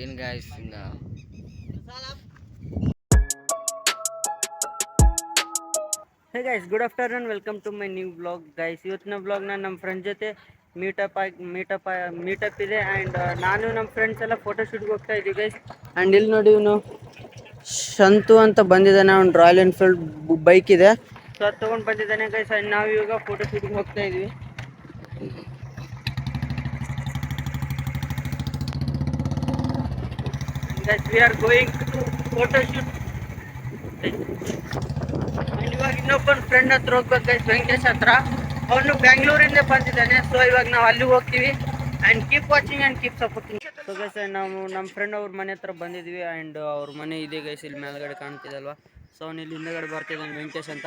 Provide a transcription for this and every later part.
ಏನ್ guys hey guys, good afternoon. Welcome to my new blog guys. ಇವತ್ತಿನ ಬ್ಲಾಗ್ನ ನಮ್ಮ ಫ್ರೆಂಡ್ ಜೊತೆ ಮೀಟಪ್ ಇದೆ. ಆ್ಯಂಡ್ ನಾನು ನಮ್ಮ ಫ್ರೆಂಡ್ಸ್ ಎಲ್ಲ ಫೋಟೋಶೂಟ್ಗೆ ಹೋಗ್ತಾ ಇದ್ದೀವಿ ಗೈಸ್. ಆ್ಯಂಡ್ ಇಲ್ಲಿ ನೋಡಿ, ಇವನು ಶಂತು ಅಂತ ಬಂದಿದ್ದಾನೆ. ಅವ್ನು ರಾಯಲ್ ಎನ್ಫೀಲ್ಡ್ ಬೈಕ್ ಇದೆ, ಸೊ ಅದು ತೊಗೊಂಡು ಬಂದಿದ್ದಾನೆ ಗೈಸ್. ಆ್ಯಂಡ್ ನಾವು ಇವಾಗ ಫೋಟೋಶೂಟ್ಗೆ ಹೋಗ್ತಾ ಇದ್ವಿ guys. We are going photoshoot. ಇವಾಗ ಇನ್ನೊಬ್ಬನ ಫ್ರೆಂಡ್ ಹತ್ರ ಹೋಗ್ಬೇಕು ಗೈಸ್, ವೆಂಕಟೇಶ್ ಹತ್ರ. ಅವನು ಬೆಂಗಳೂರಿಂದ ಬಂದಿದ್ದಾನೆ, ಸೊ ಇವಾಗ ನಾವು ಅಲ್ಲಿಗೆ ಹೋಗ್ತೀವಿ. And keep watching and keep supporting. So guys, ನಾವು ನಮ್ಮ ಫ್ರೆಂಡ್ ಅವ್ರ ಮನೆ ಹತ್ರ ಬಂದಿದ್ವಿ. ಆ್ಯಂಡ್ ಅವ್ರ ಮನೆ ಇದೆ ಗೈಸ್, ಇಲ್ಲಿ ಮೇಲ್ಗಡೆ ಕಾಣ್ತಿದಲ್ವಾ. ಸೊ ಅವ್ನು ಇಲ್ಲಿ ಹಿಂದೆಗಡೆ ಬರ್ತಿದ್ದಾನೆ, ವೆಂಕಟೇಶ್ ಅಂತ.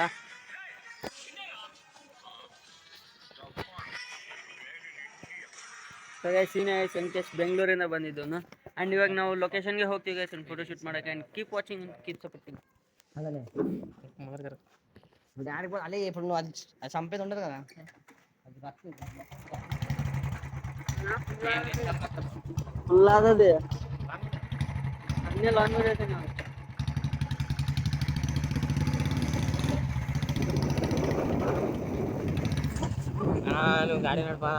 ಸೊ ಗೈಸ್, ಸೀನೆ ಗೈಸ್, ವೆಂಕಟೇಶ್ ಬೆಂಗಳೂರಿಂದ ಬಂದಿದ್ದವನು. ಆ್ಯಂಡ್ ಇವಾಗ ನಾವು ಲೊಕೇಶನ್ಗೆ ಹೋಗ್ತೀವಿ ಗೈಸ್, ಒಂದು ಫೋಟೋ ಶೂಟ್ ಮಾಡೋಕ್ಕೆ. And keep watching and keep supporting. అలానే దానికి అలే ఇప్పుడు నువ్వు అది చంపేది ఉండదు కదా అది ఫుల్ ఆదది అన్నీ లాంగ్ అయితే నువ్వు గాడి నడపా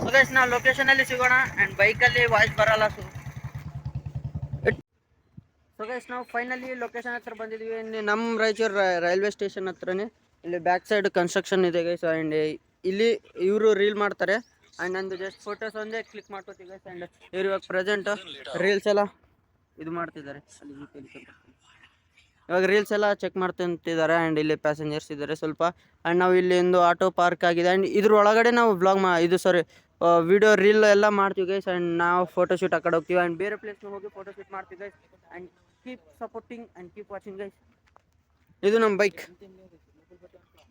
ಸೊ ಗೈಸ್, ನಾವು ಲೊಕೇಶನಲ್ಲಿ ಸಿಗೋಣ. ಆ್ಯಂಡ್ ಬೈಕಲ್ಲಿ ವಾಯ್ಸ್ ಬರಲ್ಲ. ಸೊ ಗೈಸ್, ನಾವು ಫೈನಲಿ ಲೊಕೇಶನ್ ಹತ್ರ ಬಂದಿದ್ವಿ. ನಮ್ಮ ರಾಯಚೂರು ರೈಲ್ವೆ ಸ್ಟೇಷನ್ ಹತ್ರನೇ. ಇಲ್ಲಿ ಬ್ಯಾಕ್ ಸೈಡ್ ಕನ್ಸ್ಟ್ರಕ್ಷನ್ ಇದೆ ಗೈಸ್. ಆ್ಯಂಡ್ ಇಲ್ಲಿ ಇವರು ರೀಲ್ ಮಾಡ್ತಾರೆ. ಆ್ಯಂಡ್ ನಂದು ಜಸ್ಟ್ ಫೋಟೋಸ್ ಒಂದೇ ಕ್ಲಿಕ್ ಮಾಡ್ಕೋತೀವಿ ಗೈಸ್. ಆ್ಯಂಡ್ ಇವ್ರು ಇವಾಗ ಪ್ರೆಸೆಂಟ್ ರೀಲ್ಸ್ ಎಲ್ಲ ಇದು ಮಾಡ್ತಿದ್ದಾರೆ. ಇವಾಗ ರೀಲ್ಸ್ ಎಲ್ಲ ಚೆಕ್ ಮಾಡ್ತಿದ್ದಾರೆ. ಆ್ಯಂಡ್ ಇಲ್ಲಿ ಪ್ಯಾಸೆಂಜರ್ಸ್ ಇದ್ದಾರೆ ಸ್ವಲ್ಪ. ಆ್ಯಂಡ್ ನಾವು ಇಲ್ಲಿ ಒಂದು ಆಟೋ ಪಾರ್ಕ್ ಆಗಿದೆ. ಆ್ಯಂಡ್ ಇದ್ರ ಒಳಗಡೆ ನಾವು ಬ್ಲಾಗ್ ವಿಡಿಯೋ ರೀಲ್ ಎಲ್ಲ ಮಾಡ್ತೀವಿ ಗೈಸ್. ಆ್ಯಂಡ್ ನಾವು ಫೋಟೋಶೂಟ್ ಆ ಕಡೆ ಹೋಗ್ತೀವಿ. ಆ್ಯಂಡ್ ಬೇರೆ ಪ್ಲೇಸ್ಗೆ ಹೋಗಿ ಫೋಟೋಶೂಟ್ ಮಾಡ್ತೀವಿ guys. And keep supporting and keep watching guys. ಇದು ನಮ್ಮ ಬೈಕ್.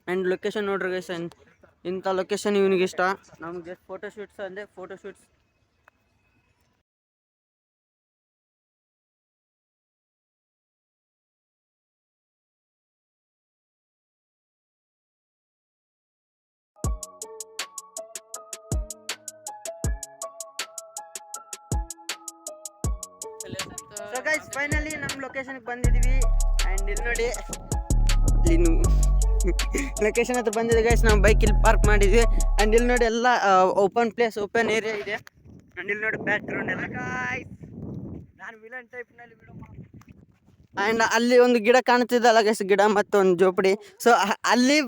ಆ್ಯಂಡ್ ಲೊಕೇಶನ್ ನೋಡ್ರಿ ಗೈಸ್. ಆ್ಯಂಡ್ ಇಂಥ ಲೊಕೇಶನ್ ಇವನಿಗೆ ಇಷ್ಟ. ನಮ್ಗೆ ಜಸ್ಟ್ ಫೋಟೋಶೂಟ್ಸ್ ಅಂದರೆ ಫೋಟೋಶೂಟ್ಸ್. ಸೊ ಗೈಸ್, ಫೈನಲಿ ನಮ್ಮ ಲೊಕೇಶನ್ಗೆ ಬಂದಿದ್ದೀವಿ. ಆ್ಯಂಡ್ ಇಲ್ಲಿ ನೋಡಿ, ಇಲ್ಲಿ ಲೊಕೇಶನ್ ಹತ್ರ ಬಂದಿದೆ ಗೈಸ್. ನಾವು ಬೈಕ್ ಇಲ್ಲಿ ಪಾರ್ಕ್ ಮಾಡಿದ್ವಿ. ಆ್ಯಂಡ್ ಇಲ್ಲಿ ನೋಡಿ, ಎಲ್ಲ ಓಪನ್ ಪ್ಲೇಸ್, ಓಪನ್ ಏರಿಯಾ ಇದೆ. ಆ್ಯಂಡ್ ಇಲ್ಲಿ ನೋಡಿ ಬ್ಯಾಕ್ ಗ್ರೌಂಡ್ ಎಲ್ಲ ಗಾಯ್ಸ್. ನಾನು ವಿಲನ್ ಟೈಪ್ನಲ್ಲಿ ವಿಡಿಯೋ ಮಾಡಿ. ಆ್ಯಂಡ್ ಅಲ್ಲಿ ಒಂದು ಗಿಡ ಕಾಣ್ತಿದ್ದಲ್ಲ ಗೈಸ್, ಗಿಡ ಮತ್ತು ಒಂದು ಜೋಪಡಿ. ಸೊ ಅಲ್ಲಿ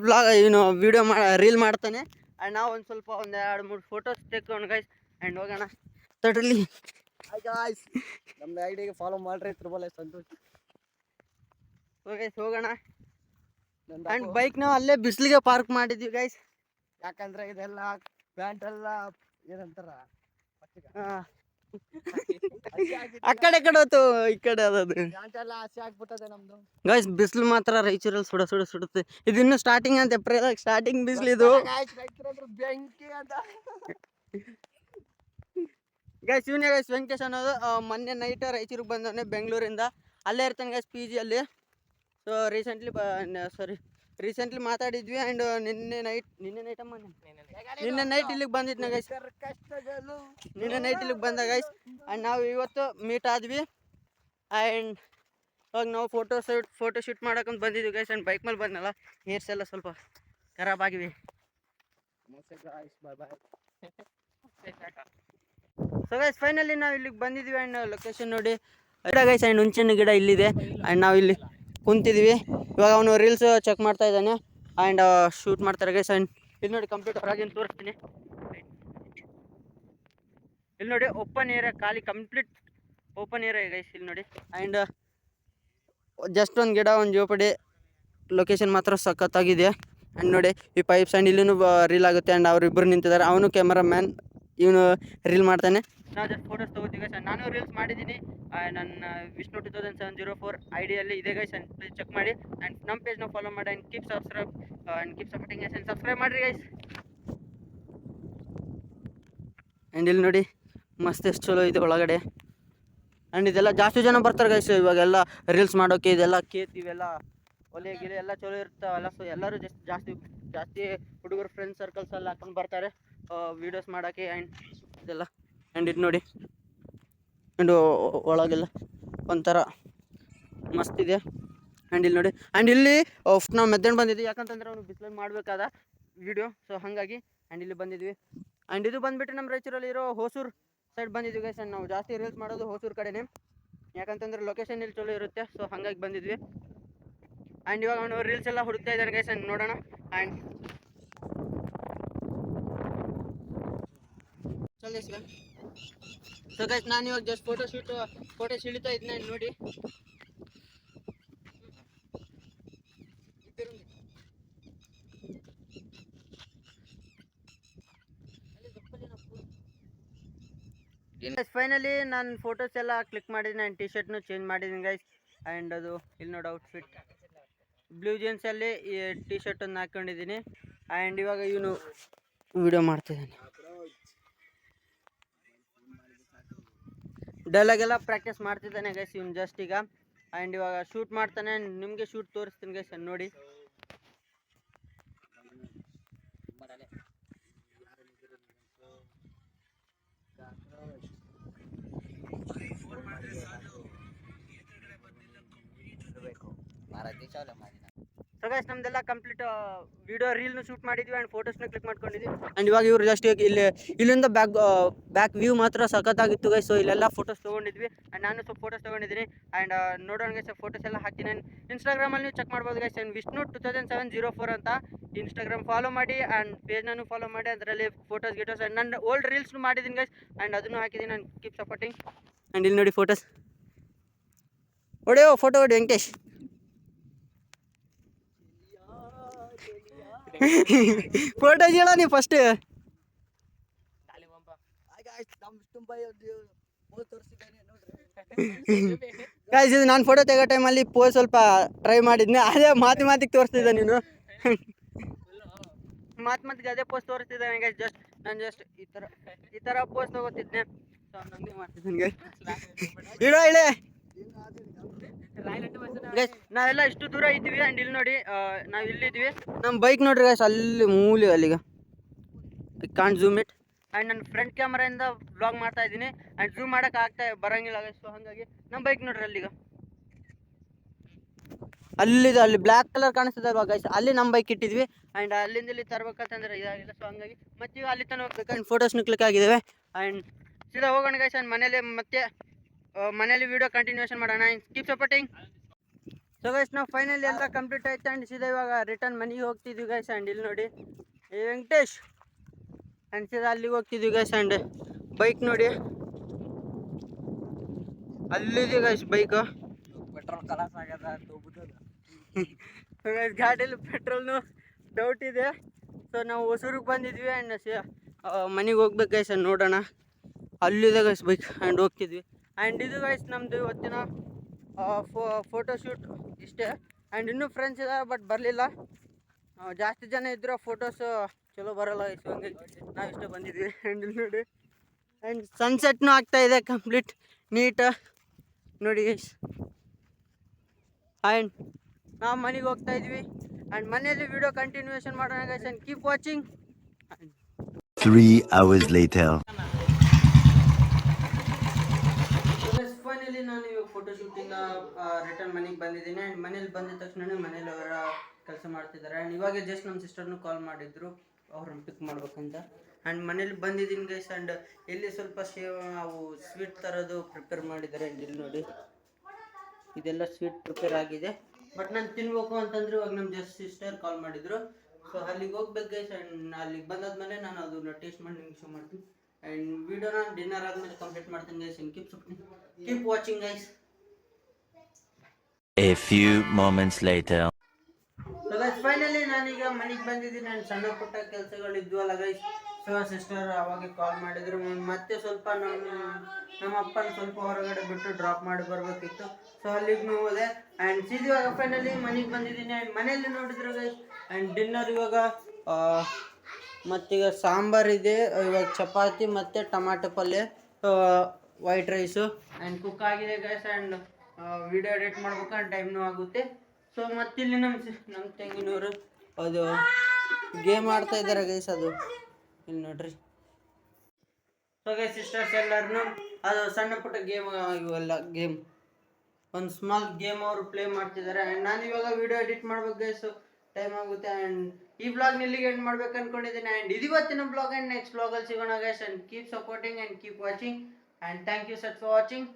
ವಿಡಿಯೋ ರೀಲ್ ಮಾಡ್ತಾನೆ. ಆ್ಯಂಡ್ ನಾವು ಒಂದು ಸ್ವಲ್ಪ 2-3 ಫೋಟೋಸ್ ತೆಕ್ಕೊಂಡು ಗೈಸ್. ಆ್ಯಂಡ್ ಹೋಗೋಣ ತಡ್ರಲ್ಲಿ. ಹಾಯ್ ಗಾಯ್ಸ್, ನಮ್ಮ ಐಡಿಗೆ ಫಾಲೋ ಮಾಡ್ರಿ, ಸಂತೋಷ್. ಓಕೆ, ಹೋಗೋಣ. ಆ್ಯಂಡ್ ಬೈಕ್ ನಾವು ಅಲ್ಲೇ ಬಿಸಿಲಿಗೆ ಪಾರ್ಕ್ ಮಾಡಿದ್ವಿ ಗೈಸ್. ಯಾಕಂದ್ರೆ ಇದೆಲ್ಲ ಪ್ಯಾಂಟ್ ಎಲ್ಲ ಏನಂತಾರ ಆ ಕಡೆ ಹೋತು, ಈ ಕಡೆ ಅದದು ಪ್ಯಾಂಟ್ ಎಲ್ಲ ಹಸಿ ಆಗ್ಬಿಟ್ಟದೆ ನಮ್ದು ಗೈಸ್. ಬಿಸಿಲು ಮಾತ್ರ ರಾಯಚೂರಲ್ಲಿ ಸುಡುತ್ತೆ. ಇದು ಇನ್ನೂ ಸ್ಟಾರ್ಟಿಂಗ್ ಅಂತ, ಏಪ್ರಿಲ್ ಸ್ಟಾರ್ಟಿಂಗ್ ಬಿಸಿಲು ಇದು ಬೆಂಕಿ ಅಂತ ಗೈಸ್. ಇವನೇ ಗೈಸ್ ವೆಂಕಟೇಶ್ ಅನ್ನೋದು. ಮೊನ್ನೆ ನೈಟ್ ರಾಯಚೂರಿಗೆ ಬಂದವನೇ ಬೆಂಗಳೂರಿಂದ. ಅಲ್ಲೇ ಇರ್ತಾನೆ ಗೈಸ್, ಪಿ ಜಿಯಲ್ಲಿ. ಸೊ ರೀಸೆಂಟ್ಲಿ ಮಾತಾಡಿದ್ವಿ. ಆ್ಯಂಡ್ ನಿನ್ನೆ ನೈಟ್ ಇಲ್ಲಿಗೆ ಬಂದಿದ್ನ ಗೈಸ್. ನಿನ್ನೆ ನೈಟ್ ಇಲ್ಲಿಗೆ ಬಂದ ಗೈಸ್. ಆ್ಯಂಡ್ ನಾವು ಇವತ್ತು ಮೀಟ್ ಆದ್ವಿ. ಆ್ಯಂಡ್ ಇವಾಗ ನಾವು ಫೋಟೋ ಶೂಟ್ ಮಾಡೋಕ್ಕಂತ ಬಂದಿದ್ವಿ ಗೈಸ್. ಆ್ಯಂಡ್ ಬೈಕ್ ಮೇಲೆ ಬಂದಲ್ಲ, ಹೇರ್ಸ್ ಎಲ್ಲ ಸ್ವಲ್ಪ ಖರಾಬ್ ಆಗಿವೆ. ಸೊ ಗೈಸ್, ಫೈನಲಿ ನಾವು ಇಲ್ಲಿಗೆ ಬಂದಿದ್ವಿ. ಆ್ಯಂಡ್ ಲೊಕೇಶನ್ ನೋಡಿ ಗೈಸ್. ಆ್ಯಂಡ್ ಹುಂಚಿನ ಗಿಡ ಇಲ್ಲಿದೆ. ಆ್ಯಂಡ್ ನಾವು ಇಲ್ಲಿ ಕುಂತಿದ್ವಿ. ಇವಾಗ ಅವನು ರೀಲ್ಸ್ ಚೆಕ್ ಮಾಡ್ತಾ ಇದ್ದಾನೆ. ಆ್ಯಂಡ್ ಶೂಟ್ ಮಾಡ್ತಾರೆ ಗೈಸ್. ಆ್ಯಂಡ್ ಇಲ್ಲಿ ನೋಡಿ, ಕಂಪ್ಲೀಟ್ ಹೊರಗಿನ ತೋರಿಸ್ತೀನಿ. ಇಲ್ಲಿ ನೋಡಿ, ಓಪನ್ ಏರಿಯಾ, ಖಾಲಿ ಕಂಪ್ಲೀಟ್ ಓಪನ್ ಏರಿಯಾ ಗೈಸ್. ಇಲ್ಲಿ ನೋಡಿ. ಆ್ಯಂಡ್ ಜಸ್ಟ್ ಒಂದು ಗಿಡ, ಒಂದು ಜೋಪಡಿ. ಲೊಕೇಶನ್ ಮಾತ್ರ ಸಖತ್ತಾಗಿದೆ. ಆ್ಯಂಡ್ ನೋಡಿ, ಈ ಪೈಪ್ಸ್. ಆ್ಯಂಡ್ ಇಲ್ಲಿನೂ ರೀಲ್ ಆಗುತ್ತೆ. ಆ್ಯಂಡ್ ಅವರಿಬ್ಬರು ನಿಂತಿದ್ದಾರೆ. ಅವನು ಕ್ಯಾಮರಾ ಮ್ಯಾನ್, ಇವನು ರೀಲ್ ಮಾಡ್ತಾನೆ. ನಾವು ಜಸ್ಟ್ ಫೋಟೋಸ್ ತೊಗೋತೀವಿ ಗೈಸ್. ನಾನು ರೀಲ್ಸ್ ಮಾಡಿದ್ದೀನಿ. ನನ್ನ ವಿಷ್ಣು 2704 ಐಡಿಯಲ್ಲಿ ಇದೆ ಗೈಸ್. ಆ್ಯಂಡ್ ಪ್ಲೀಸ್ ಚೆಕ್ ಮಾಡಿ. ಆ್ಯಂಡ್ ನಮ್ಮ ಪೇಜ್ನ ಫಾಲೋ ಮಾಡಿ. And keep supporting guys. And subscribe ಮಾಡಿರಿ ಗೈಸ್. ಆ್ಯಂಡ್ ಇಲ್ಲಿ ನೋಡಿ, ಮಸ್ತ್ ಎಷ್ಟು ಚಲೋ ಇದೆ ಒಳಗಡೆ. ಆ್ಯಂಡ್ ಇದೆಲ್ಲ ಜಾಸ್ತಿ ಜನ ಬರ್ತಾರೆ ಗೈಸ್ ಇವಾಗೆಲ್ಲ ರೀಲ್ಸ್ ಮಾಡೋಕ್ಕೆ. ಇದೆಲ್ಲ ಇವೆಲ್ಲ ಒಲೆ ಗಿಲೆ ಎಲ್ಲ ಚಲೋ ಇರ್ತಾವಲ್ಲ. ಸೊ ಎಲ್ಲರೂ ಜಾಸ್ತಿ ಜಾಸ್ತಿ ಹುಡುಗರು ಫ್ರೆಂಡ್ಸ್ ಸರ್ಕಲ್ಸ್ ಎಲ್ಲ ಹಾಕೊಂಡು ಬರ್ತಾರೆ ವೀಡಿಯೋಸ್ ಮಾಡೋಕ್ಕೆ. ಆ್ಯಂಡ್ ಇದೆಲ್ಲ ಆ್ಯಂಡ್ ಇದು ನೋಡಿ ಆ್ಯಂಡ್ ಒಳಗೆಲ್ಲ ಒಂಥರ ಮಸ್ತಿದೆ. ಆ್ಯಂಡ್ ಇಲ್ಲಿ ನೋಡಿ ಆ್ಯಂಡ್ ಇಲ್ಲಿ ನಾವು ಮೆದ್ದೆಂಡು ಬಂದಿದ್ವಿ, ಯಾಕಂತಂದ್ರೆ ಅವನು ಬಿಸಿಲಲ್ಲಿ ಮಾಡಬೇಕಾದ ವೀಡಿಯೋ. ಸೊ ಹಾಗಾಗಿ ಆ್ಯಂಡ್ ಇಲ್ಲಿ ಬಂದಿದ್ವಿ. ಆ್ಯಂಡ್ ಇದು ಬಂದುಬಿಟ್ಟು ನಮ್ಮ ರಾಯಚೂರಲ್ಲಿರೋ ಹೊಸೂರು ಸೈಡ್ ಬಂದಿದ್ವಿ ಗೈಸ್. ಆ್ಯಂಡ್ ನಾವು ಜಾಸ್ತಿ ರೀಲ್ಸ್ ಮಾಡೋದು ಹೊಸೂರು ಕಡೆನೇ, ಯಾಕಂತಂದ್ರೆ ಲೊಕೇಶನ್ ಇಲ್ಲಿ ಚಲೋ ಇರುತ್ತೆ. ಸೊ ಹಾಗಾಗಿ ಬಂದಿದ್ವಿ. ಆ್ಯಂಡ್ ಇವಾಗ ಅವನು ರೀಲ್ಸ್ ಎಲ್ಲ ಹುಡುಕ್ತಾ ಇದ್ದಾನೆ ಗೈಸ್. ಆ್ಯಂಡ್ ನೋಡೋಣ. ಆ್ಯಂಡ್ ಸೊ ಗೈಸ್ ನಾನು ಇವಾಗ ಜಸ್ಟ್ ಫೋಟೋಸ್ ಇಳಿತಾ ಇದ್ದೀನಿ. ನೋಡಿ ಫೈನಲಿ ನಾನು ಫೋಟೋಸ್ ಎಲ್ಲ ಕ್ಲಿಕ್ ಮಾಡಿದ್ದೀನಿ. ಆ್ಯಂಡ್ ಟಿ ಶರ್ಟ್ನು ಚೇಂಜ್ ಮಾಡಿದ್ದೀನಿ ಗೈಸ್. ಆ್ಯಂಡ್ ಅದು ಇಲ್ಲಿ ನೋಡಿ ಔಟ್ಫಿಟ್ ಬ್ಲೂ ಜೀನ್ಸಲ್ಲಿ ಈ ಟಿ ಶರ್ಟನ್ನು ಹಾಕ್ಕೊಂಡಿದ್ದೀನಿ. ಆ್ಯಂಡ್ ಇವಾಗ ಇವನು ವಿಡಿಯೋ ಮಾಡ್ತಿದ್ದಾನೆ, ಡೈಲಾಗೆಲ್ಲ ಪ್ರಾಕ್ಟೀಸ್ ಮಾಡ್ತಿದ್ದಾನೆ ಗೈಸ್ ಇವನು ಜಸ್ಟ್ ಈಗ. ಆ್ಯಂಡ್ ಇವಾಗ ಶೂಟ್ ಮಾಡ್ತಾನೆ, ನಿಮಗೆ ಶೂಟ್ ತೋರಿಸ್ತೀನಿ ಗೈಸ್ ನೋಡಿ. ಸೊ ಗೈಸ್ ನಮ್ದೆಲ್ಲ ಕಂಪ್ಲೀಟ್ ವಿಡಿಯೋ ರೀಲ್ನು ಶೂಟ್ ಮಾಡಿದ್ವಿ ಆ್ಯಂಡ್ ಫೋಟೋಸ್ನ ಕ್ಲಿಕ್ ಮಾಡ್ಕೊಂಡಿದ್ವಿ. ಆ್ಯಂಡ್ ಇವಾಗ ಇವರು ಜಸ್ಟ್ ಇಲ್ಲಿಂದ ಬ್ಯಾಕ್ ವ್ಯೂ ಮಾತ್ರ ಸಖತ್ತಾಗಿತ್ತು ಗೈಸ್. ಸೊ ಇಲ್ಲೆಲ್ಲ ಫೋಟೋಸ್ ತೊಗೊಂಡಿದ್ವಿ ಆ್ಯಂಡ್ ನಾನು ಸ್ವಲ್ಪ ಫೋಟೋಸ್ ತೊಗೊಂಡಿದ್ದೀನಿ. ಆ್ಯಂಡ್ ನೋಡೋಣ ಗೈಸ್ ಫೋಟೋಸ್ ಎಲ್ಲ ಹಾಕ್ತೀನಿ. ಆ್ಯಂಡ್ ಇನ್ಸ್ಟಾಗ್ರಾಮಲ್ಲಿ ನೀವು ಚೆಕ್ ಮಾಡ್ಬೋದು ಗೈಸ್. ಆ್ಯಂಡ್ ವಿಷ್ಣು 200704 ಅಂತ ಇನ್ಸ್ಟಾಗ್ರಾಮ್ ಫಾಲೋ ಮಾಡಿ ಆ್ಯಂಡ್ ಪೇಜ್ನೂ ಫಾಲೋ ಮಾಡಿ. ಅದರಲ್ಲಿ ಫೋಟೋಸ್ ಗಿಟೋಸ್ ಆ್ಯಂಡ್ ನಾನು ಓಲ್ಡ್ ರೀಲ್ಸ್ನು ಮಾಡಿದ್ದೀನಿ ಗೈಸ್. ಆ್ಯಂಡ್ ಅದನ್ನು ಹಾಕಿದ್ದೀನಿ. ನಾನು ಕೀಪ್ ಸಪೋರ್ಟಿಂಗ್. ಆ್ಯಂಡ್ ಇಲ್ಲಿ ನೋಡಿ ಫೋಟೋಸ್ ಹೊಡೆಯೋ ಫೋಟೋ ಹೊಡಿ ವೆಂಕಟೇಶ್. ಫೋಟೋ ಹೇಳ ನೀವು ಫಸ್ಟ್. ಗೈಸ್ ಇದು ನಾನು ಫೋಟೋ ತೆಗೋ ಟೈಮಲ್ಲಿ ಪೋಸ್ ಸ್ವಲ್ಪ ಟ್ರೈ ಮಾಡಿದ್ನಿ, ಅದೇ ಮಾತಿಗೆ ತೋರಿಸ್ತಿದ್ದೆ. ನೀನು ಮಾತಿಗೆ ಅದೇ ಪೋಸ್ ತೋರಿಸ್ತಿದ್ದಾನೆ ಗೈಸ್. ನಾನು ಈ ಥರ ಪೋಸ್ ತಗೋತಿದ್ದೆ. ಸೊ ಹಂಗೆ ಮಾಡ್ತಿದ್ದೀನಿ ಗೈಸ್. ಇಳೆ ಗೈಸ್ ನಾವೆಲ್ಲ ಇಷ್ಟು ದೂರ ಇದ್ವಿ. ಆ್ಯಂಡ್ ಇಲ್ಲಿ ನೋಡಿ ನಾವು ಇಲ್ಲಿದ್ವಿ. ನಮ್ಮ ಬೈಕ್ ನೋಡ್ರಿ ಗೈಸ್ ಅಲ್ಲಿ ಮೂಲೆ ಅಲ್ಲಿಗ ಕಾಣ್ ಝೂಮ್ ಇಟ್. ಆ್ಯಂಡ್ ನನ್ನ ಫ್ರಂಟ್ ಕ್ಯಾಮ್ರಾಯಿಂದ ವ್ಲಾಗ್ ಮಾಡ್ತಾ ಇದ್ದೀನಿ. ಆ್ಯಂಡ್ ಝೂಮ್ ಮಾಡೋಕೆ ಬರೋಂಗಿಲ್ಲ ಗೈಸ್. ಸೊ ಹಾಗಾಗಿ ನಮ್ಮ ಬೈಕ್ ನೋಡ್ರಿ ಅಲ್ಲಿಗ ಅಲ್ಲಿದೆ, ಅಲ್ಲಿ ಬ್ಲ್ಯಾಕ್ ಕಲರ್ ಕಾಣಿಸ್ತದಲ್ವಾ ಗೈಸ್, ಅಲ್ಲಿ ನಮ್ಮ ಬೈಕ್ ಇಟ್ಟಿದ್ವಿ. ಆ್ಯಂಡ್ ಅಲ್ಲಿಂದ ಇಲ್ಲಿ ತರ್ಬೇಕಂತಂದ್ರೆ ಇದಾಗಿಲ್ಲ. ಸೊ ಹಂಗಾಗಿ ಮತ್ತೆ ಅಲ್ಲಿ ತನಕ ಹೋಗ್ಬೇಕು. ಆ್ಯಂಡ್ ಫೋಟೋಸ್ನು ಕ್ಲಿಕ್ ಆಗಿದ್ದಾವೆ. ಆ್ಯಂಡ್ ಸೀದಾ ಹೋಗೋಣ ಗೈಸ್. ಆ್ಯಂಡ್ ಮನೇಲಿ ವಿಡಿಯೋ ಕಂಟಿನ್ಯೂಷನ್ ಮಾಡೋಣ. Keep supporting. ಸೊ ಗೈಸ್ ನಾವು ಫೈನಲಿ ಎಲ್ಲ ಕಂಪ್ಲೀಟ್ ಆಯ್ತು. ಆ್ಯಂಡ್ ಸೀದಾ ಇವಾಗ ರಿಟರ್ನ್ ಮನೆಗೆ ಹೋಗ್ತಿದ್ವಿ ಗೈಸ್. ಆ್ಯಂಡ್ ಇಲ್ಲಿ ನೋಡಿ ವೆಂಕಟೇಶ್. ಆ್ಯಂಡ್ ಸೀದಾ ಅಲ್ಲಿಗೆ ಹೋಗ್ತಿದ್ವಿ ಗೈಸ್. ಆ್ಯಂಡ್ ಬೈಕ್ ನೋಡಿ ಅಲ್ಲಿದೆ ಗೈಸ್ ಬೈಕು. ಪೆಟ್ರೋಲ್ ಕಲಾಸ್ ಆಗ್ಯದ ಗೈಸ್, ಗಾಡಿಯಲ್ಲಿ ಪೆಟ್ರೋಲ್ನು ಡೌಟ್ ಇದೆ. ಸೊ ನಾವು ಹೊಸೂರಿಗೆ ಬಂದಿದ್ವಿ. ಆ್ಯಂಡ್ ಮನೆಗೆ ಹೋಗ್ಬೇಕು ಗೈಸ್. ಆ್ಯಂಡ್ ನೋಡೋಣ ಅಲ್ಲಿದೆ ಗೈಸ್ ಬೈಕ್. ಆ್ಯಂಡ್ ಹೋಗ್ತಿದ್ವಿ. ಆ್ಯಂಡ್ ಇದು ಗೈಸ್ ನಮ್ಮದು ಇವತ್ತಿನ ಫೋಟೋಶೂಟ್ ಇಷ್ಟೇ. ಆ್ಯಂಡ್ ಇನ್ನೂ ಫ್ರೆಂಡ್ಸ್ ಇದ್ದಾರೆ ಬಟ್ ಬರಲಿಲ್ಲ. ಜಾಸ್ತಿ ಜನ ಇದ್ದರೂ ಫೋಟೋಸು ಚಲೋ ಬರೋಲ್ಲ ಗೈಸ್. ಹಂಗಾಗಿ ನಾವು ಇಷ್ಟೇ ಬಂದಿದ್ವಿ. ಆ್ಯಂಡ್ ಇಲ್ಲಿ ನೋಡಿ ಆ್ಯಂಡ್ ಸನ್ಸೆಟ್ನೂ ಆಗ್ತಾಯಿದೆ ಕಂಪ್ಲೀಟ್ ನೀಟ್ ನೋಡಿ ಗೈಸ್. ಆ್ಯಂಡ್ ನಾವು ಮನೆಗೆ ಹೋಗ್ತಾ ಇದ್ವಿ. ಆ್ಯಂಡ್ ಮನೆಯಲ್ಲಿ ವಿಡಿಯೋ ಕಂಟಿನ್ಯೂಷನ್ ಮಾಡೋಣ guys. And keep watching. 3 hours later. Finally ನಾನು ಇವಾಗ ಫೋಟೋಶೂಟಿಂದ ರಿಟರ್ನ್ ಮನೆಗೆ ಬಂದಿದ್ದೀನಿ. ಆ್ಯಂಡ್ ಮನೇಲಿ ಬಂದಿದ ತಕ್ಷಣ ಮನೇಲಿ ಅವರ ಕೆಲಸ ಮಾಡ್ತಿದ್ದಾರೆ. ಆ್ಯಂಡ್ ಇವಾಗ ಜಸ್ಟ್ ನಮ್ಮ ಸಿಸ್ಟರ್ನು ಕಾಲ್ ಮಾಡಿದ್ರು ಅವ್ರನ್ನ ಪಿಕ್ ಮಾಡ್ಬೇಕಂತ. ಆ್ಯಂಡ್ ಮನೇಲಿ ಬಂದಿದ್ದೀನಿ ಗೈಸ್. ಆ್ಯಂಡ್ ಇಲ್ಲಿ ಸ್ವಲ್ಪ ಅವು ಸ್ವೀಟ್ ಥರದ್ದು ಪ್ರಿಪೇರ್ ಮಾಡಿದ್ದಾರೆ. ಆ್ಯಂಡ್ ಇಲ್ಲಿ ನೋಡಿ ಇದೆಲ್ಲ ಸ್ವೀಟ್ ಪ್ರಿಪೇರ್ ಆಗಿದೆ. ಬಟ್ ನಾನು ತಿನ್ಬೇಕು ಅಂತಂದ್ರೆ ಇವಾಗ ನಮ್ಮ ಸಿಸ್ಟರ್ ಕಾಲ್ ಮಾಡಿದ್ರು. ಸೊ ಅಲ್ಲಿಗೆ ಹೋಗ್ಬೇಕು ಗೈಸ್. ಆ್ಯಂಡ್ ಅಲ್ಲಿಗೆ ಬಂದಾದ್ಮೇಲೆ ನಾನು ಅದನ್ನ ಟೇಸ್ಟ್ ಮಾಡಿ ನಿಮ್ಗೆ ಶೋ ಮಾಡ್ತೀನಿ. ಆ್ಯಂಡ್ ವಿಡಿಯೋನ ಡಿನ್ನರ್ ಆದಮೇಲೆ ಕಂಪ್ಲೀಟ್ ಮಾಡ್ತೀನಿ guys. Keep watching guys. A few moments later. So guys finally ನಾನೀಗ ಮನೆಗೆ ಬಂದಿದ್ದೀನಿ. ನಾನು ಸಣ್ಣ ಪುಟ್ಟ ಕೆಲಸಗಳಿದ್ವಲ್ಲ ಗೈಸ್. ಸೊ ಸಿಸ್ಟರ್ ಅವಾಗ ಕಾಲ್ ಮಾಡಿದ್ರು. ಮತ್ತೆ ಸ್ವಲ್ಪ ನಮ್ಮ ಅಪ್ಪನ ಸ್ವಲ್ಪ ಹೊರಗಡೆ ಬಿಟ್ಟು ಡ್ರಾಪ್ ಮಾಡಿ ಬರಬೇಕಿತ್ತು. ಸೊ ಅಲ್ಲಿಗೆ ಹೋದೆ. ಆ್ಯಂಡ್ ಸೀದಾ ಫೈನಲಿ ಮನೆಗೆ ಬಂದಿದ್ದೀನಿ. ಆ್ಯಂಡ್ ಮನೆಯಲ್ಲಿ ನೋಡಿದ್ರು ಗೈಸ್. ಆ್ಯಂಡ್ ಡಿನ್ನರ್ ಇವಾಗ ಮತ್ತೀಗ ಸಾಂಬಾರಿದೆ, ಇವಾಗ ಚಪಾತಿ ಮತ್ತು ಟೊಮಾಟೊ ಪಲ್ಯ, ವೈಟ್ ರೈಸು. ಆ್ಯಂಡ್ ಕುಕ್ ಆಗಿದೆ ಗೈಸ್. ಆ್ಯಂಡ್ ವಿಡಿಯೋ ಎಡಿಟ್ ಮಾಡ್ಬೇಕಂದ್ರೆ ಟೈಮ್ನೂ ಆಗುತ್ತೆ. ಸೊ ಮತ್ತಿಲ್ಲಿ ನಮ್ಮ ತೆಂಗಿನವರು ಅದು ಗೇಮ್ ಆಡ್ತಾ ಇದ್ದಾರೆ ಗೈಸ್. ಅದು ಇಲ್ಲಿ ನೋಡ್ರಿ. ಸೊ ಗೈಸ್ ಸಿಸ್ಟರ್ಸ್ ಎಲ್ಲರೂ ಅದು ಸಣ್ಣ ಪುಟ್ಟ ಗೇಮ್ ಇವೆಲ್ಲ ಗೇಮ್ ಒಂದು ಸ್ಮಾಲ್ ಗೇಮ್ ಅವರು ಪ್ಲೇ ಮಾಡ್ತಿದ್ದಾರೆ. ಆ್ಯಂಡ್ ನಾನು ಇವಾಗ ವಿಡಿಯೋ ಎಡಿಟ್ ಮಾಡ್ಬೇಕು ಗೈಸ್, ಟೈಮ್ ಆಗುತ್ತೆ. ಆ್ಯಂಡ್ ಈ ಬ್ಲಾಗ್ನ ಇಲ್ಲಿಗೆ ಎಂಡ್ ಮಾಡ್ಬೇಕು ಅನ್ಕೊಂಡಿದ್ದೀನಿ. ಆ್ಯಂಡ್ ಇವತ್ತಿನ ಬ್ಲಾಗ್ ಆ್ಯಂಡ್ ನೆಕ್ಸ್ಟ್ ಬ್ಲಾಗಲ್ಲಿ ಸಿಗೋಣ guys. And keep supporting and keep watching. And thank you sir for watching.